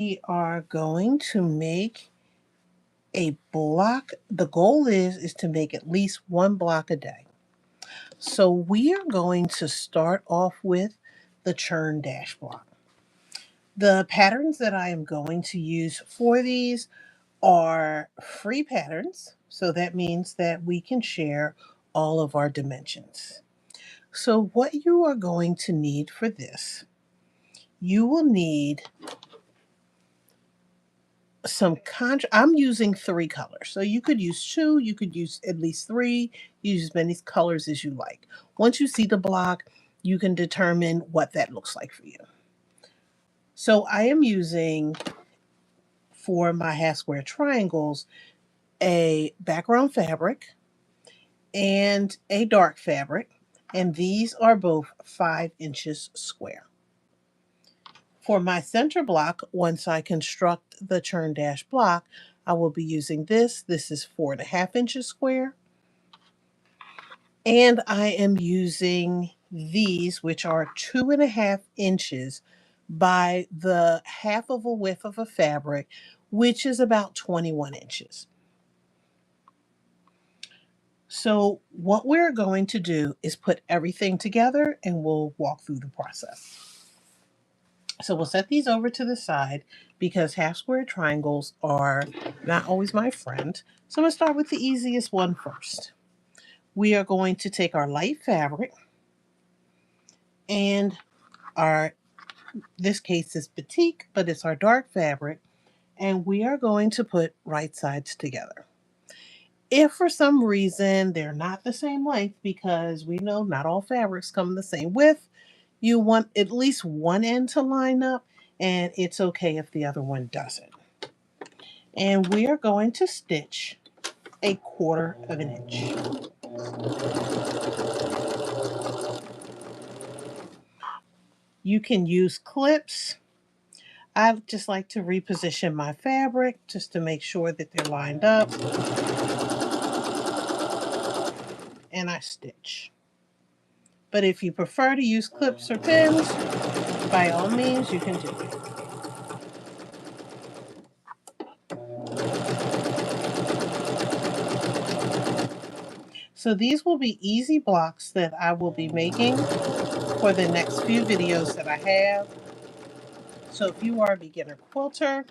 We are going to make a block. The goal is to make at least one block a day. So we are going to start off with the churn dash block. The patterns that I am going to use for these are free patterns. So that means that we can share all of our dimensions. So what you are going to need for this, you will need I'm using 3 colors. So you could use 2, you could use at least 3, use as many colors as you like. Once you see the block, you can determine what that looks like for you. So I am using, for my half square triangles, a background fabric and a dark fabric, and these are both 5 inches square. For my center block, once I construct the churn dash block, I will be using this. This is 4.5 inches square. And I am using these, which are 2.5 inches by the half of a width of a fabric, which is about 21 inches. So what we're going to do is put everything together and we'll walk through the process. So we'll set these over to the side because half square triangles are not always my friend. So I'm going to start with the easiest one first. We are going to take our light fabric and our, this case is batik, but it's our dark fabric, and we are going to put right sides together. If for some reason they're not the same length, because we know not all fabrics come the same width, you want at least one end to line up, and it's okay if the other one doesn't. And we are going to stitch 1/4 of an inch. You can use clips. I just like to reposition my fabric just to make sure that they're lined up. And I stitch. But if you prefer to use clips or pins, by all means you can do it. So these will be easy blocks that I will be making for the next few videos that I have. So if you are a beginner quilter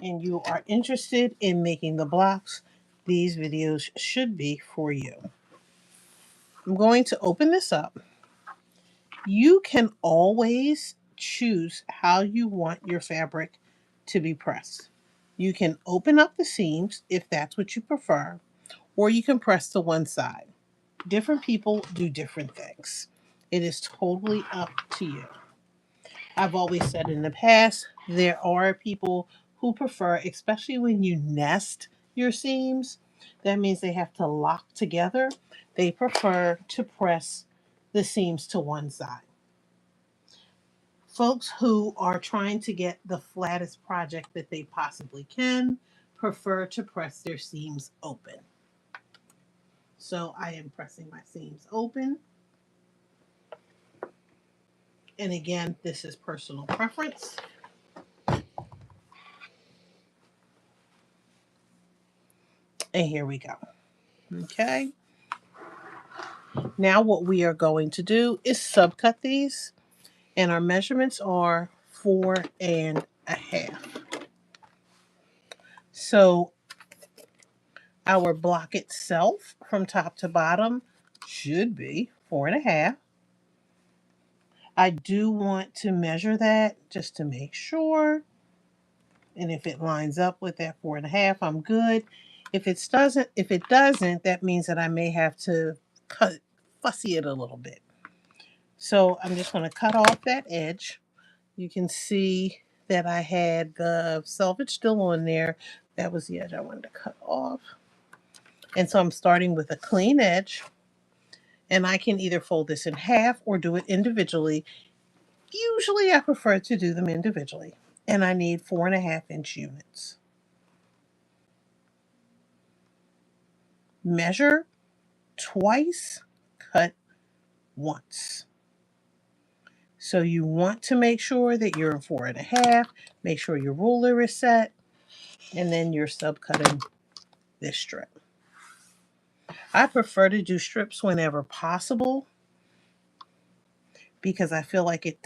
and you are interested in making the blocks, these videos should be for you. I'm going to open this up. You can always choose how you want your fabric to be pressed. You can open up the seams if that's what you prefer, or you can press to one side. Different people do different things. It is totally up to you. I've always said in the past, there are people who prefer, especially when you nest your seams, that means they have to lock together. They prefer to press the seams to one side. Folks who are trying to get the flattest project that they possibly can prefer to press their seams open. So I am pressing my seams open. And again, this is personal preference. And here we go. Okay. Now what we are going to do is subcut these. And our measurements are 4.5. So our block itself from top to bottom should be 4.5. I do want to measure that just to make sure. And if it lines up with that 4.5, I'm good. If it doesn't, that means that I may have to fussy it a little bit. So I'm just going to cut off that edge. You can see that I had the selvage still on there. That was the edge I wanted to cut off. And so I'm starting with a clean edge. And I can either fold this in half or do it individually. Usually I prefer to do them individually. And I need 4.5-inch units. Measure twice, cut once. So you want to make sure that you're in 4.5. Make sure your ruler is set. And then you're subcutting this strip. I prefer to do strips whenever possible because I feel like it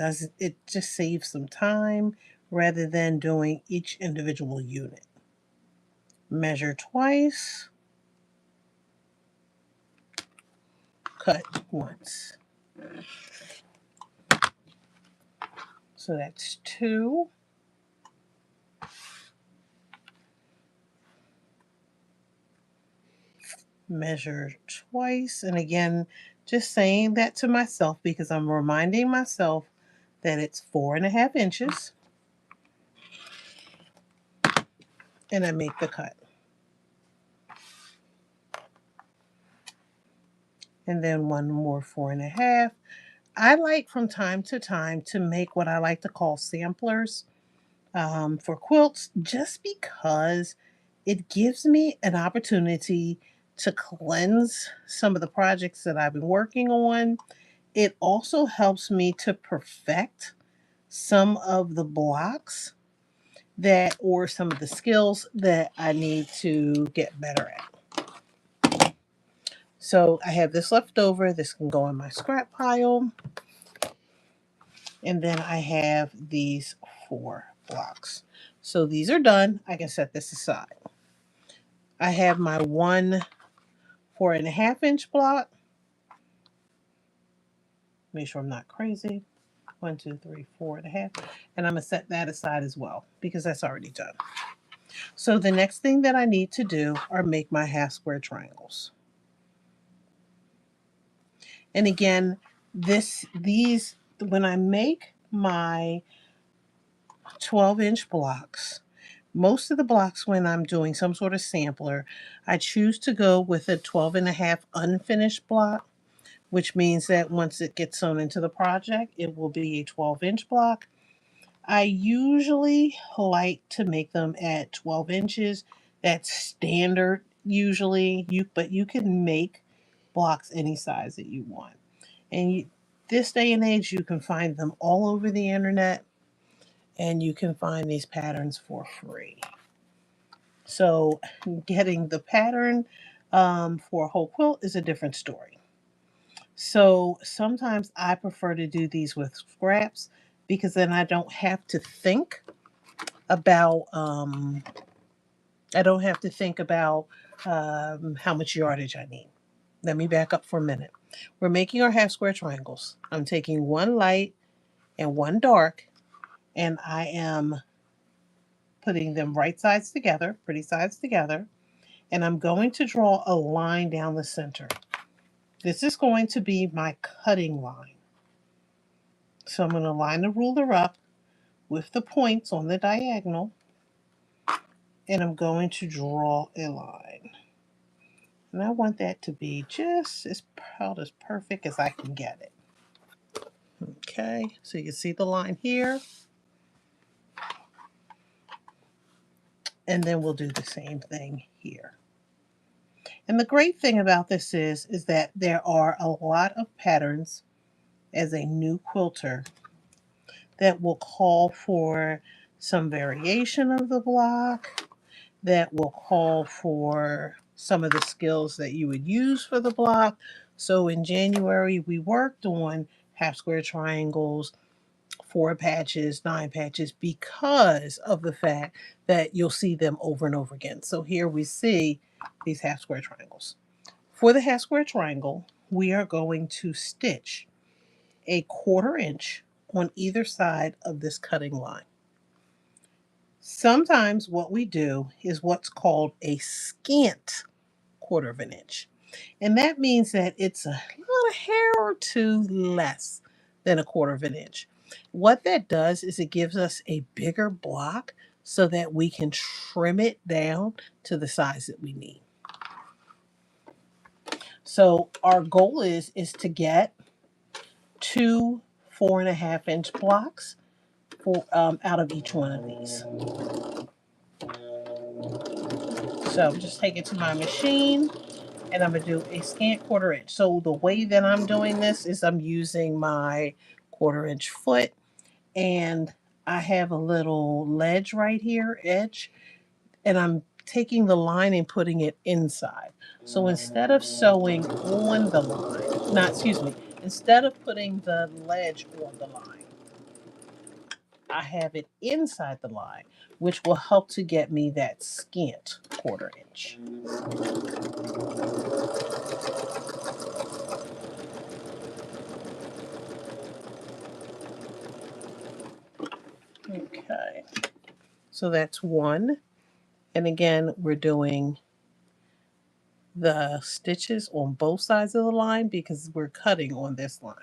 just saves some time rather than doing each individual unit. Measure twice, cut once. So that's 2. Measure twice. And again, just saying that to myself because I'm reminding myself that it's 4.5 inches. And I make the cut. And then one more 4.5. I like from time to time to make what I like to call samplers for quilts just because it gives me an opportunity to cleanse some of the projects that I've been working on. It also helps me to perfect some of the blocks or some of the skills that I need to get better at. So I have this left over. This can go in my scrap pile. And then I have these 4 blocks. So these are done. I can set this aside. I have my 1 4.5 inch block. Make sure I'm not crazy. 1, 2, 3, 4.5. And I'm going to set that aside as well because that's already done. So the next thing that I need to do are make my half square triangles. And again, when I make my 12-inch blocks, most of the blocks when I'm doing some sort of sampler, I choose to go with a 12.5 unfinished block, which means that once it gets sewn into the project, it will be a 12-inch block. I usually like to make them at 12 inches. That's standard usually, but you can make blocks any size that you want. And this day and age, you can find them all over the internet, and you can find these patterns for free. So getting the pattern for a whole quilt is a different story. So sometimes I prefer to do these with scraps because then I don't have to think about how much yardage I need. Let me back up for a minute. We're making our half square triangles. I'm taking 1 light and 1 dark, and I am putting them right sides together, pretty sides together, and I'm going to draw a line down the center. This is going to be my cutting line. So I'm going to line the ruler up with the points on the diagonal, and I'm going to draw a line. And I want that to be just about as perfect as I can get it. Okay, so you can see the line here. And then we'll do the same thing here. And the great thing about this is that there are a lot of patterns as a new quilter that will call for some variation of the block, that will call for some of the skills that you would use for the block. So in January, we worked on half square triangles, 4 patches, 9 patches, because of the fact that you'll see them over and over again. So here we see these half square triangles. For the half square triangle, we are going to stitch a 1/4 inch on either side of this cutting line. Sometimes what we do is what's called a scant 1/4 inch. And that means that it's a little hair or 2 less than a 1/4 inch. What that does is it gives us a bigger block so that we can trim it down to the size that we need. So our goal is to get 2 4.5 inch blocks out of each one of these. So I'm just taking it to my machine and I'm going to do a scant 1/4 inch. So the way that I'm doing this is I'm using my 1/4 inch foot, and I have a little ledge right here, edge, and I'm taking the line and putting it inside. So instead of sewing on the line, not, excuse me, instead of putting the ledge on the line, I have it inside the line, which will help to get me that scant 1/4 inch. Okay, so that's one. And again, we're doing the stitches on both sides of the line because we're cutting on this line.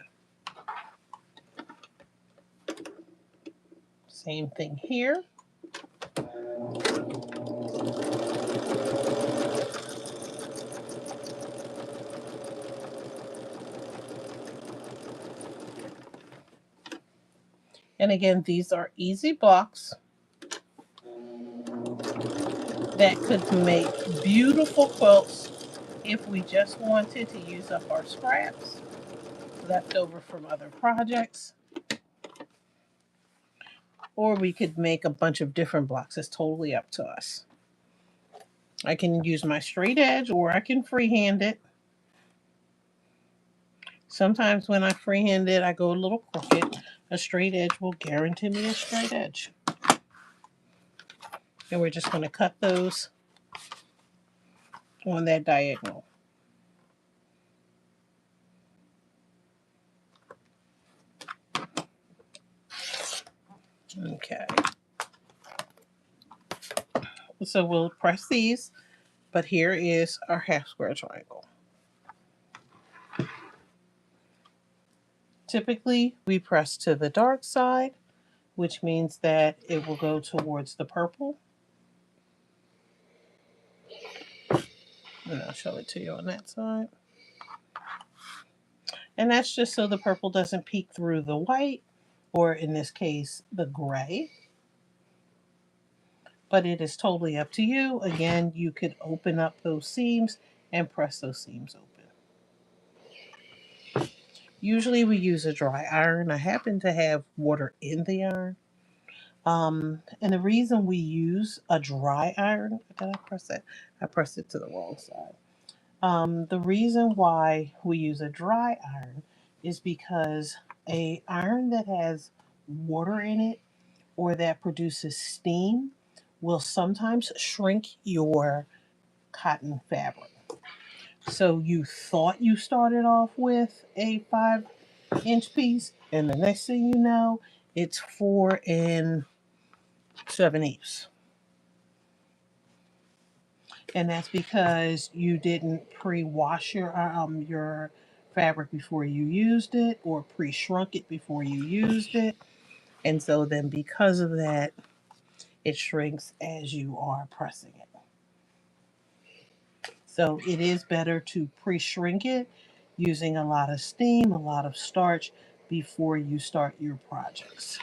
Same thing here. And again, these are easy blocks that could make beautiful quilts if we just wanted to use up our scraps left over from other projects. Or we could make a bunch of different blocks. It's totally up to us. I can use my straight edge or I can freehand it. Sometimes when I freehand it, I go a little crooked. A straight edge will guarantee me a straight edge. And we're just going to cut those on that diagonal. Okay. So we'll press these, but here is our half square triangle. Typically, we press to the dark side, which means that it will go towards the purple. And I'll show it to you on that side. And that's just so the purple doesn't peek through the white, or in this case, the gray. But it is totally up to you. Again, you could open up those seams and press those seams open. Usually we use a dry iron. I happen to have water in the iron. And the reason we use a dry iron, did I press that? I pressed it to the wrong side. The reason why we use a dry iron is because a iron that has water in it or that produces steam will sometimes shrink your cotton fabric. So you thought you started off with a 5-inch piece, and the next thing you know, it's 4 7/8. And that's because you didn't pre-wash your fabric before you used it, or pre-shrunk it before you used it. And so then because of that, it shrinks as you are pressing it. So it is better to pre-shrink it using a lot of steam, a lot of starch before you start your projects.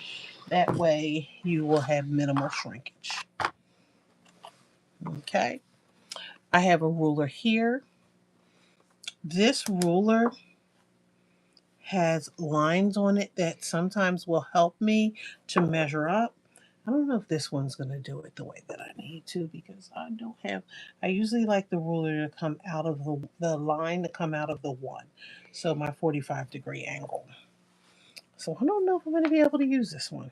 That way you will have minimal shrinkage. Okay. I have a ruler here. This ruler has lines on it that sometimes will help me to measure up. I don't know if this one's going to do it the way that I need to because I don't have, I usually like the ruler to come out of the line to come out of the one. So my 45-degree angle. So I don't know if I'm going to be able to use this one,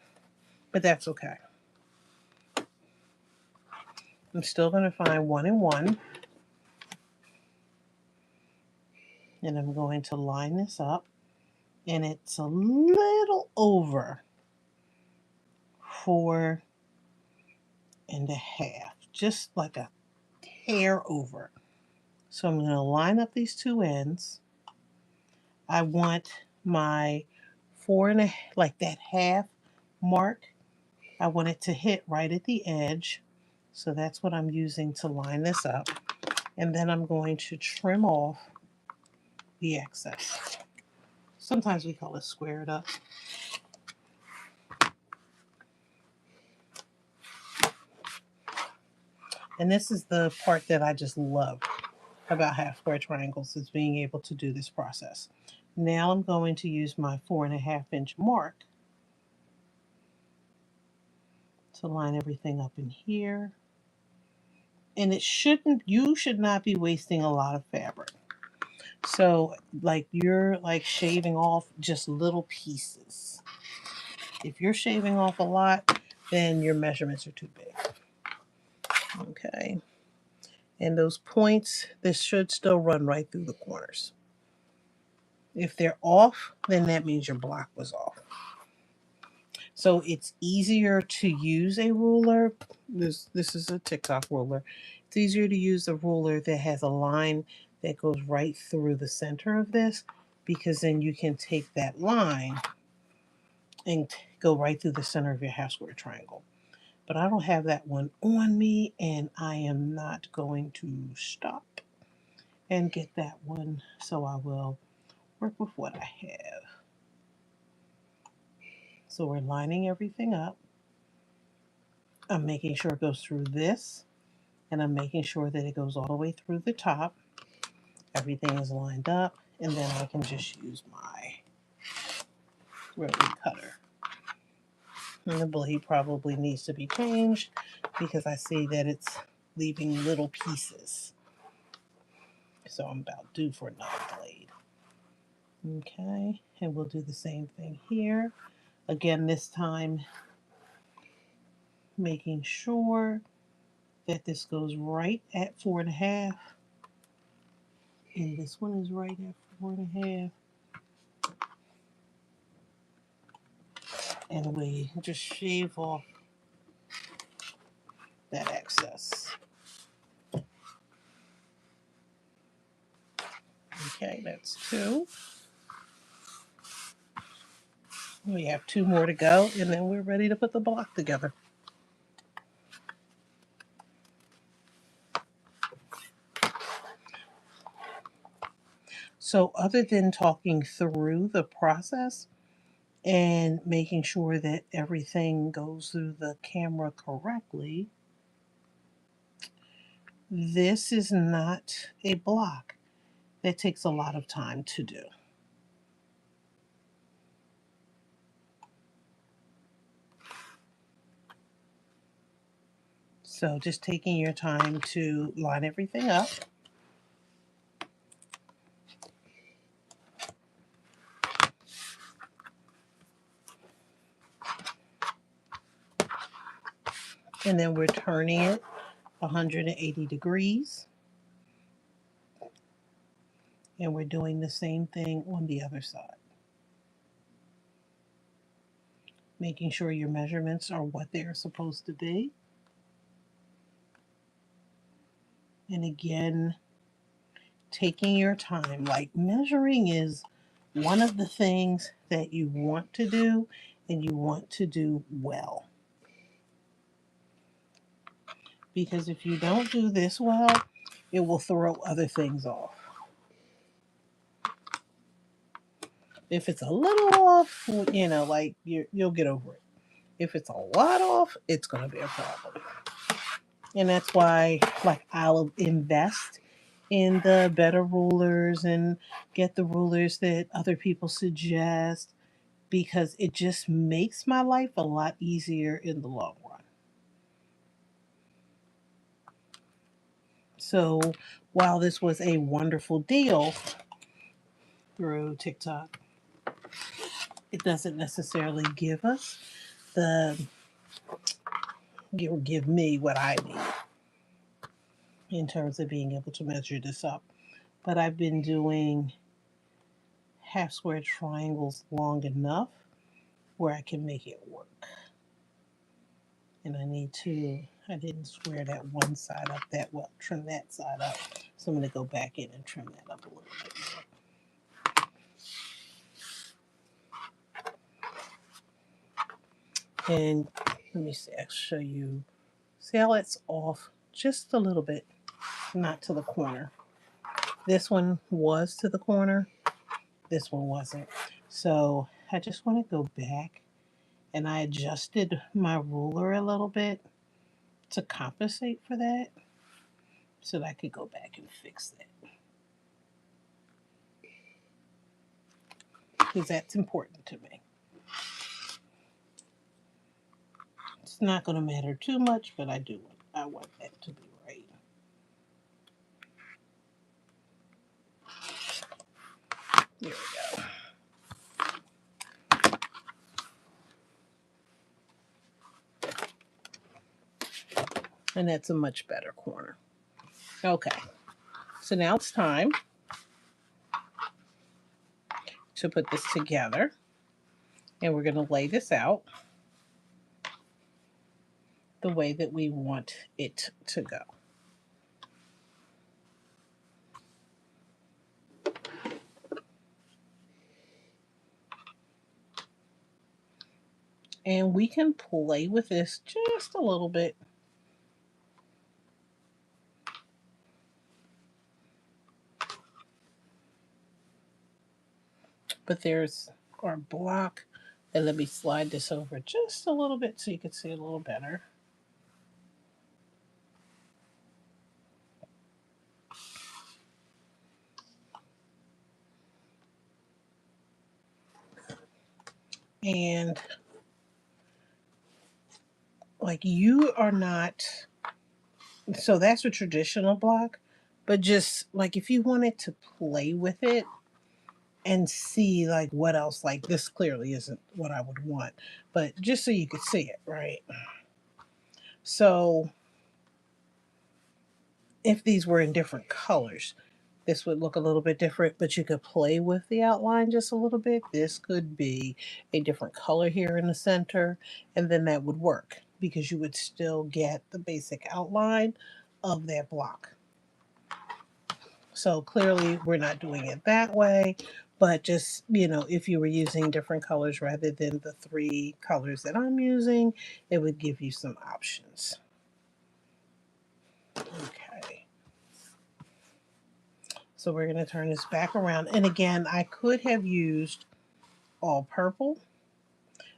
but that's okay. I'm still going to find 1 and 1. And I'm going to line this up. And it's a little over 4 1/2, just like a hair over. So I'm going to line up these two ends. I want my 4 1/2, like that half mark, I want it to hit right at the edge. So that's what I'm using to line this up. And then I'm going to trim off the excess. Sometimes we call it squared up. And this is the part that I just love about half square triangles, is being able to do this process. Now I'm going to use my 4.5-inch mark to line everything up in here. And you should not be wasting a lot of fabric. So like you're like shaving off just little pieces. If you're shaving off a lot, then your measurements are too big. Okay. And those points, this should still run right through the corners. If they're off, then that means your block was off. So it's easier to use a ruler. This is a TikTok ruler. It's easier to use a ruler that has a line that goes right through the center of this, because then you can take that line and go right through the center of your half square triangle. But I don't have that one on me, and I am not going to stop and get that one. So I will work with what I have. So we're lining everything up. I'm making sure it goes through this, and I'm making sure that it goes all the way through the top. Everything is lined up, and then I can just use my rotary cutter. And the blade probably needs to be changed because I see that it's leaving little pieces. So I'm about due for another blade. Okay, and we'll do the same thing here. Again, this time making sure that this goes right at 4.5, and this one is right at 4.5. And we just shave off that excess. Okay, that's 2. We have 2 more to go, and then we're ready to put the block together. So other than talking through the process and making sure that everything goes through the camera correctly, this is not a block that takes a lot of time to do. So just taking your time to line everything up. And then we're turning it 180 degrees. And we're doing the same thing on the other side. Making sure your measurements are what they're supposed to be. And again, taking your time. Like, measuring is one of the things that you want to do, and you want to do well. Because if you don't do this well, it will throw other things off. If it's a little off, like you'll get over it. If it's a lot off, it's going to be a problem. And that's why, like, I'll invest in the better rulers and get the rulers that other people suggest, because it just makes my life a lot easier in the long run. So while this was a wonderful deal through TikTok, it doesn't necessarily give us give me what I need in terms of being able to measure this up. But I've been doing half square triangles long enough where I can make it work. And I didn't square that one side up that well, trim that side up. So I'm going to go back in and trim that up a little bit more. And let me see, I'll show you. See how it's off just a little bit, not to the corner. This one was to the corner, this one wasn't. So I just want to go back, and I adjusted my ruler a little bit to compensate for that, so that I could go back and fix that. because that's important to me. It's not going to matter too much, but I want that to be right. There we go. And that's a much better corner. Okay, so now it's time to put this together. And we're going to lay this out the way that we want it to go. And we can play with this just a little bit. But there's our block. And let me slide this over just a little bit so you can see it a little better. And like you are not, so that's a traditional block, but just like if you wanted to play with it and see like what else, like this clearly isn't what I would want, but just so you could see it, right? So if these were in different colors, this would look a little bit different, but you could play with the outline just a little bit. This could be a different color here in the center, and then that would work because you would still get the basic outline of that block. So clearly we're not doing it that way, but just, if you were using different colors rather than the 3 colors that I'm using, it would give you some options. Okay. So we're going to turn this back around. And again, I could have used all purple.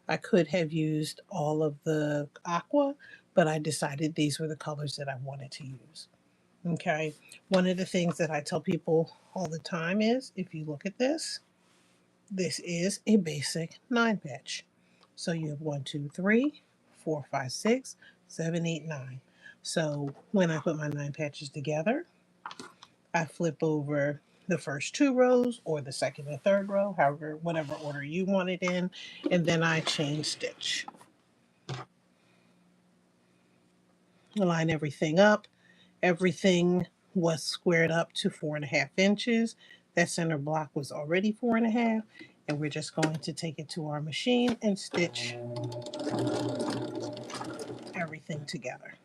I could have used all of the aqua, but I decided these were the colors that I wanted to use. Okay. One of the things that I tell people all the time is if you look at this, this is a basic 9 patch. So you have 1, 2, 3, 4, 5, 6, 7, 8, 9. So when I put my 9 patches together, I flip over the first 2 rows or the second and third row, however, whatever order you want it in, and then I chain stitch. Line everything up. Everything was squared up to 4.5 inches. That center block was already 4.5, and we're just going to take it to our machine and stitch everything together.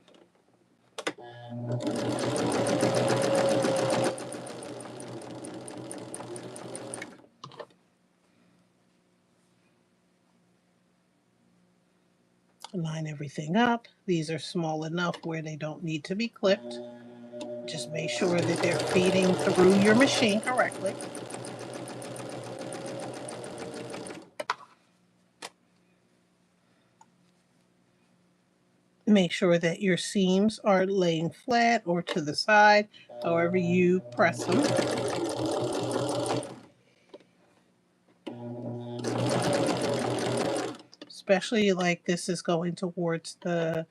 Line everything up. These are small enough where they don't need to be clipped. Just make sure that they're feeding through your machine correctly. Make sure that your seams are laying flat or to the side, however you press them. Especially like this is going towards the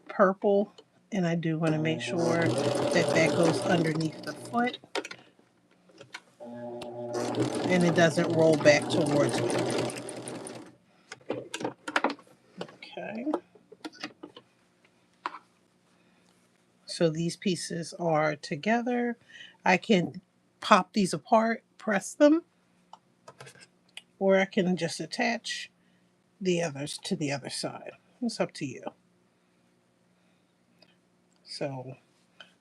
purple, and I do want to make sure that that goes underneath the foot and it doesn't roll back towards me. Okay. So these pieces are together. I can pop these apart, press them, or I can just attach the others to the other side. It's up to you. So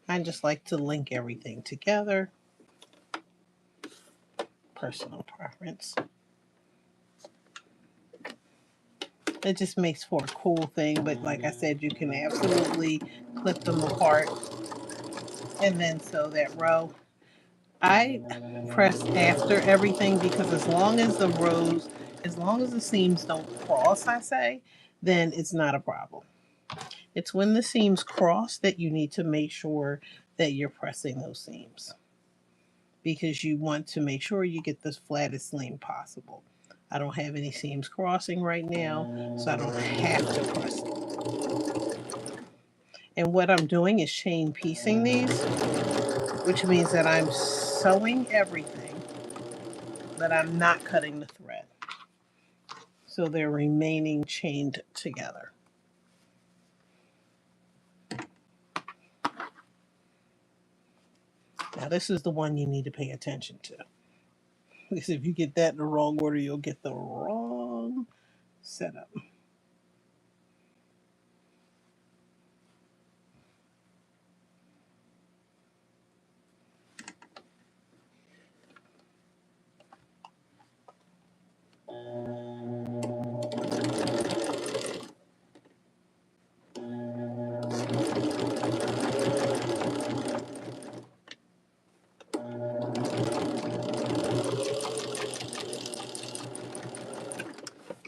I just like to link everything together. Personal preference. It just makes for a cool thing, but like I said, you can absolutely clip them apart and then sew that row. I press after everything because as long as the seams don't cross, I say, then it's not a problem. It's when the seams cross that you need to make sure that you're pressing those seams, because you want to make sure you get the flattest seam possible. I don't have any seams crossing right now, so I don't have to press it. And what I'm doing is chain piecing these, which means that I'm sewing everything, but I'm not cutting the thread. So they're remaining chained together. Now this is the one you need to pay attention to. Because if you get that in the wrong order, you'll get the wrong setup.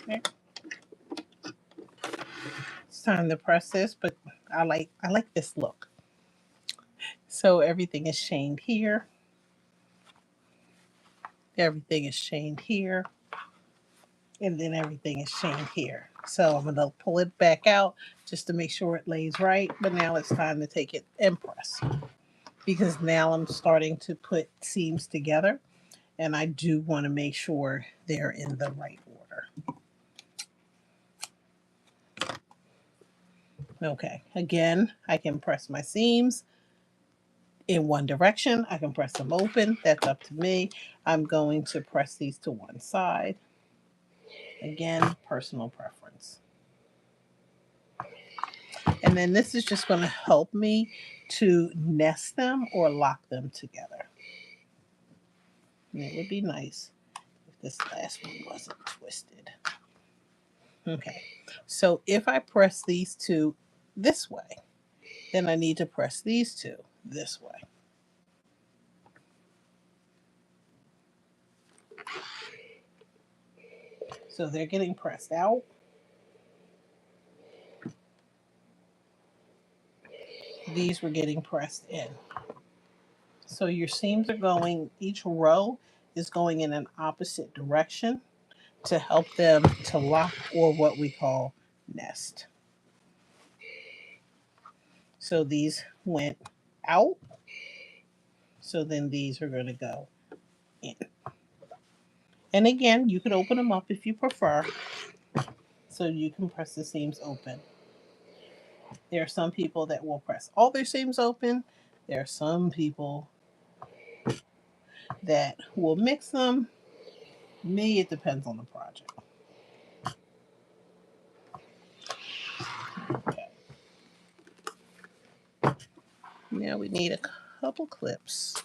Okay. It's time to press this, but I like this look. So everything is chained here. Everything is chained here. And then everything is chained here. So I'm going to pull it back out just to make sure it lays right. But now it's time to take it and press. Because now I'm starting to put seams together. And I do want to make sure they're in the right order. Okay, again, I can press my seams in one direction. I can press them open. That's up to me. I'm going to press these to one side. Again, personal preference. And then this is just going to help me to nest them or lock them together. And it would be nice if this last one wasn't twisted. Okay, so if I press these two this way, then I need to press these two this way. So they're getting pressed out. These were getting pressed in. So your seams are going, each row is going in an opposite direction to help them to lock, or what we call nest. So these went out. So then these are going to go in. And again, you can open them up if you prefer. So you can press the seams open. There are some people that will press all their seams open. There are some people that will mix them. Me, it depends on the project. Okay. Now we need a couple clips.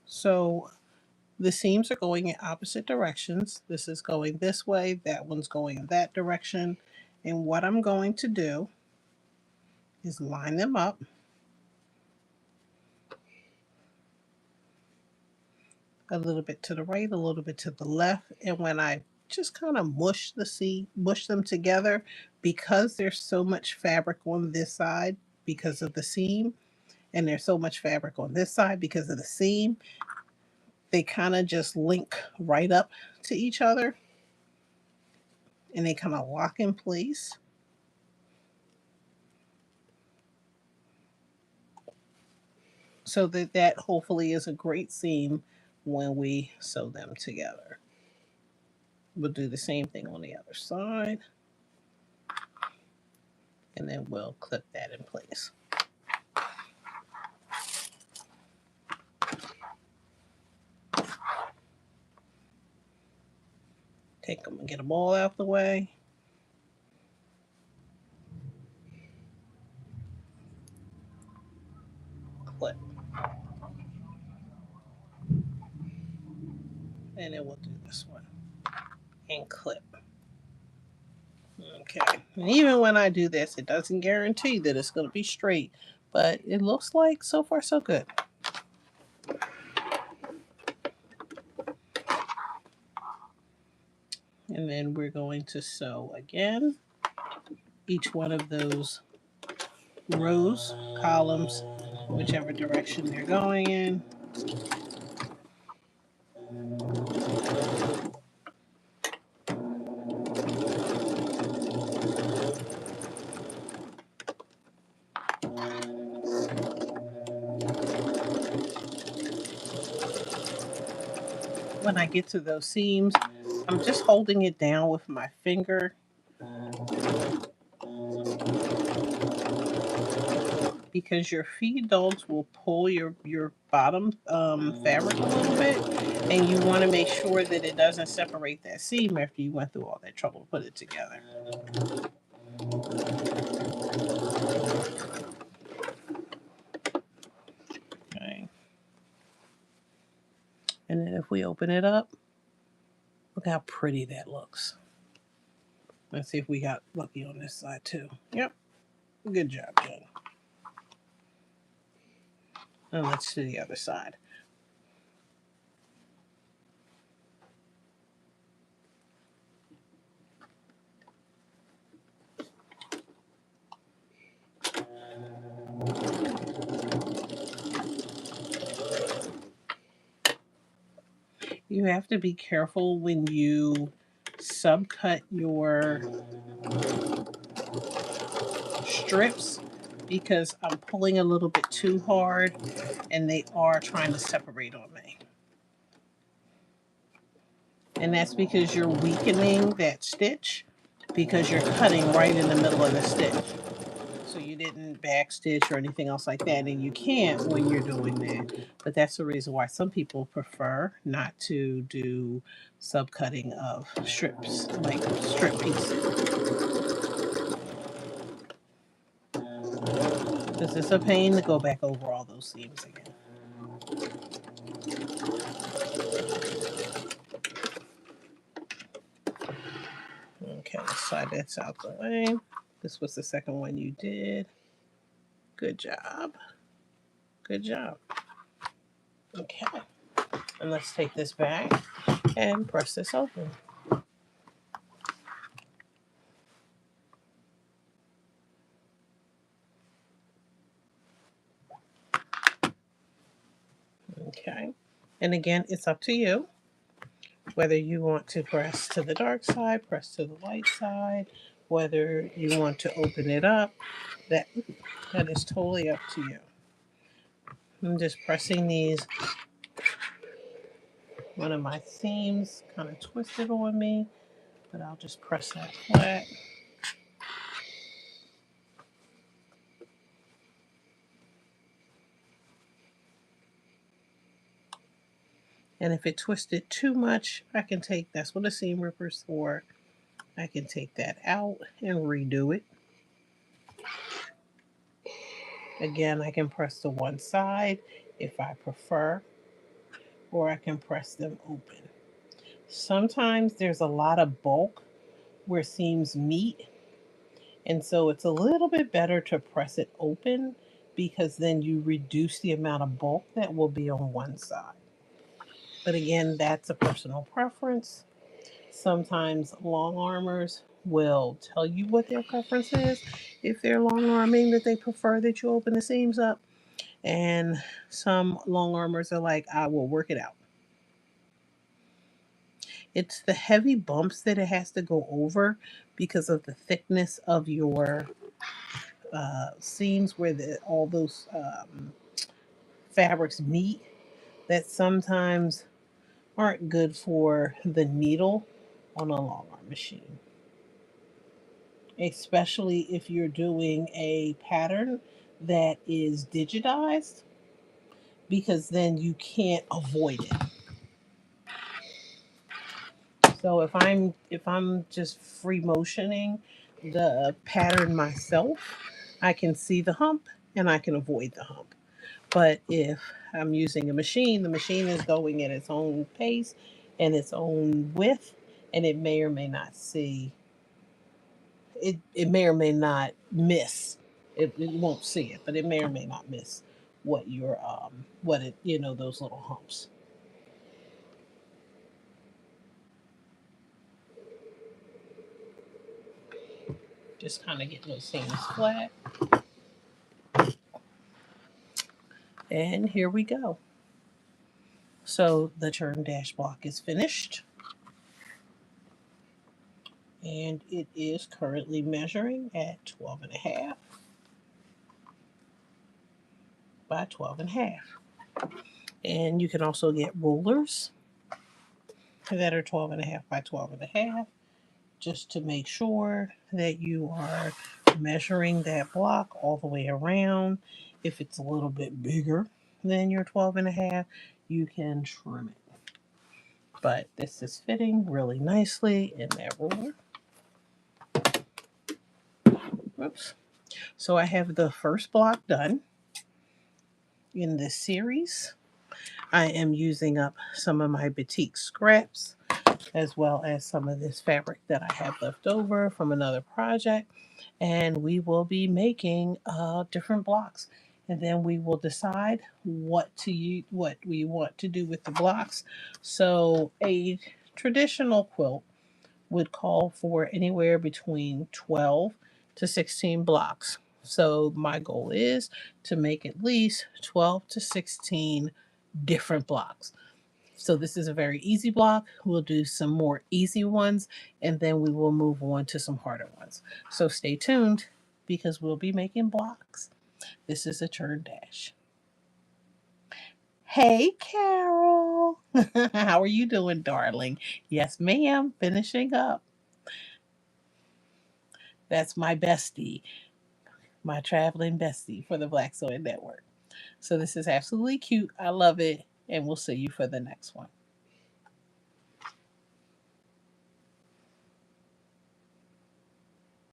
So the seams are going in opposite directions. This is going this way, that one's going in that direction. And what I'm going to do is line them up. A little bit to the right, a little bit to the left. And when I just kind of mush them together, because there's so much fabric on this side because of the seam, and there's so much fabric on this side because of the seam, they kind of just link right up to each other and they kind of lock in place. So that hopefully is a great seam when we sew them together. We'll do the same thing on the other side. And then we'll clip that in place. Take them and get them all out the way. Clip. And then we'll do this one. And clip. Okay. And even when I do this, it doesn't guarantee that it's going to be straight. But it looks like so far so good. And then we're going to sew again each one of those rows, columns, whichever direction they're going in. When I get to those seams, I'm just holding it down with my finger because your feed dogs will pull your bottom fabric a little bit, and you want to make sure that it doesn't separate that seam after you went through all that trouble to put it together. Okay. And then if we open it up, look how pretty that looks. Let's see if we got lucky on this side too. Yep. Good job, Jen. And let's do the other side. You have to be careful when you subcut your strips because I'm pulling a little bit too hard and they are trying to separate on me. And that's because you're weakening that stitch because you're cutting right in the middle of the stitch. So you didn't back stitch or anything else like that, and you can't when you're doing that. But that's the reason why some people prefer not to do subcutting of strips, like strip pieces. Because it's a pain to go back over all those seams again. Okay, slide that's out the way. This was the second one you did. Good job. Good job. Okay. And let's take this back and press this open. Okay. And again, it's up to you whether you want to press to the dark side, press to the light side, whether you want to open it up. That is totally up to you. I'm just pressing these. One of my seams kind of twisted on me, but I'll just press that flat. And if it twisted too much, I can take, that's what a seam ripper's for. I can take that out and redo it. Again, I can press to one side if I prefer, or I can press them open. Sometimes there's a lot of bulk where seams meet, and so it's a little bit better to press it open because then you reduce the amount of bulk that will be on one side. But again, that's a personal preference. Sometimes long armors will tell you what their preference is. If they're long arming, that they prefer that you open the seams up. And some long armors are like, I will work it out. It's the heavy bumps that it has to go over because of the thickness of your seams where all those fabrics meet that sometimes aren't good for the needle on a long arm machine. Especially if you're doing a pattern that is digitized, because then you can't avoid it. So if I'm just free motioning the pattern myself, I can see the hump and I can avoid the hump. But if I'm using a machine, the machine is going at its own pace and its own width, and it may or may not see it may or may not miss. It won't see it, but it may or may not miss what your what it those little humps. Just kind of getting those seams flat. And here we go. So the Churn dash block is finished. And it is currently measuring at 12.5 by 12.5. And you can also get rulers that are 12.5 by 12.5, just to make sure that you are measuring that block all the way around. If it's a little bit bigger than your 12.5, you can trim it. But this is fitting really nicely in that ruler. Oops. So I have the first block done in this series. I am using up some of my batik scraps, as well as some of this fabric that I have left over from another project. And we will be making different blocks. And then we will decide what we want to do with the blocks. So a traditional quilt would call for anywhere between 12 to 16 blocks. So my goal is to make at least 12 to 16 different blocks. So this is a very easy block. We'll do some more easy ones, and then we will move on to some harder ones. So stay tuned, because we'll be making blocks. This is a Churn dash. Hey, Carol. How are you doing, darling? Yes, ma'am. Finishing up. That's my bestie, my traveling bestie for the Black Sewing Network. So this is absolutely cute. I love it. And we'll see you for the next one.